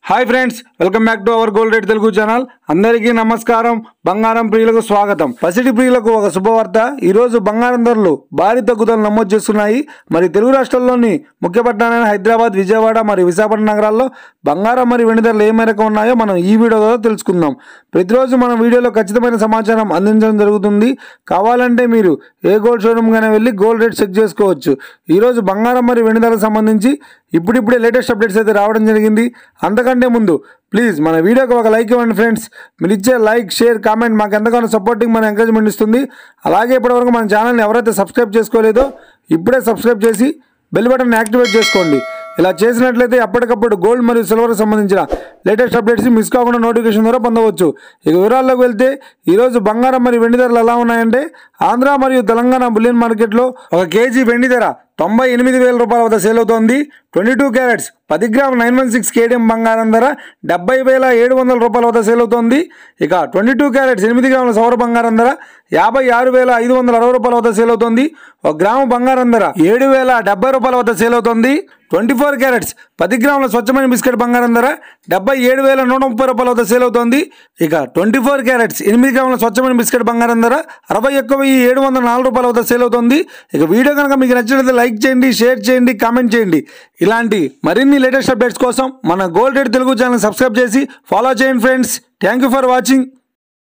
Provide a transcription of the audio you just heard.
high friends welcome back to our gold rate Telugu channel अंदरिकी नमस्कारम బంగారం ప్రియులకు స్వాగతం పసిడి ప్రియులకు ఒక శుభవార్త ఈ రోజు బంగారం ధరలు భారీ తగ్గుదల నమోదు చేస్తున్నాయి మరి తెలుగు రాష్ట్రాల్లోని ముఖ్య పట్టణాలైన హైదరాబాద్ విజయవాడ మరియు విశాఖపట్నం నగరాల్లో బంగారం మరియు వెండి ధరలు ఏ మేరకు ఉన్నాయో మనం ఈ వీడియోలో తెలుసుకుందాం ప్రతిరోజు మన వీడియోలో ఖచ్చితమైన సమాచారం అందించడం జరుగుతుంది కావాలంటే మీరు ఏ గోల్డ్ షోరూమ్ గానే వెళ్ళి గోల్డ్ రేట్ చెక్ చేసుకోవచ్చు ఈ రోజు బంగారం మరియు వెండి ధరలకు సంబంధించి ఇప్పుడిప్పుడే లేటెస్ట్ అప్డేట్స్ అయితే రావడం జరిగింది అంతకంటే ముందు ప్లీజ్ మన వీడియోకి ఒక లైక్ ఇవ్వండి ఫ్రెండ్స్ మీరు ఇచ్చే లైక్ షేర్ కామెంట్ మాకు ఎంతగానో సపోర్టింగ్ మన ఎంకరేజ్మెంట్ ఇస్తుంది అలాగే ఇప్పటివరకు మన ఛానల్ని ఎవరైతే సబ్స్క్రైబ్ చేసుకోలేదో ఇప్పుడే సబ్స్క్రైబ్ చేసి బెల్ బటన్ యాక్టివేట్ చేసుకోండి ఇలా చేసినట్లయితే ఎప్పటికప్పుడు గోల్డ్ మరియు సిల్వర్ సంబంధించిన లేటెస్ట్ అప్డేట్స్ మిస్ కాకుండా నోటిఫికేషన్ ద్వారా పొందవచ్చు ఇక వివరాల్లోకి వెళ్తే ఈరోజు బంగారం మరియు వెండి ధరలు ఎలా ఉన్నాయంటే ఆంధ్ర మరియు తెలంగాణ బులియన్ మార్కెట్లో ఒక కేజీ వెండి ధర 98,000 రూపాయల వద్ద సేల్ అవుతోంది 22 క్యారెట్స్ 10 గ్రామ్ 916 కేడిఎం బంగారం ధర 70,700 రూపాయల వద్ద సేల్ అవుతోంది ఇక 22 క్యారెట్స్ 8 గ్రాముల సౌర బంగారం ధర 56,560 రూపాయల వద్ద సేల్ అవుతోంది 1 గ్రాము బంగారం ధర 7,070 రూపాయల వద్ద సేల్ అవుతోంది 24 క్యారెట్స్ 10 గ్రాముల స్వచ్ఛమైన బిస్కెట్ బంగారం ధర 77,130 రూపాయల వద్ద సేల్ అవుతోంది ఇక 24 క్యారెట్స్ 8 గ్రాముల స్వచ్ఛమైన బిస్కెట్ బంగారం ధర 61,704 రూపాయల వద్ద సేల్ అవుతోంది ఇక వీడియో కనుక మీకు నచ్చినట్లయితే లైక్ చేయండి షేర్ చేయండి కామెంట్ చేయండి ఇలాంటి మరిన్ని లేటెస్ట్ అప్డేట్స్ కోసం మన gold rate Telugu channel subscribe చేసి ఫాలో చేయండి friends thank you for watching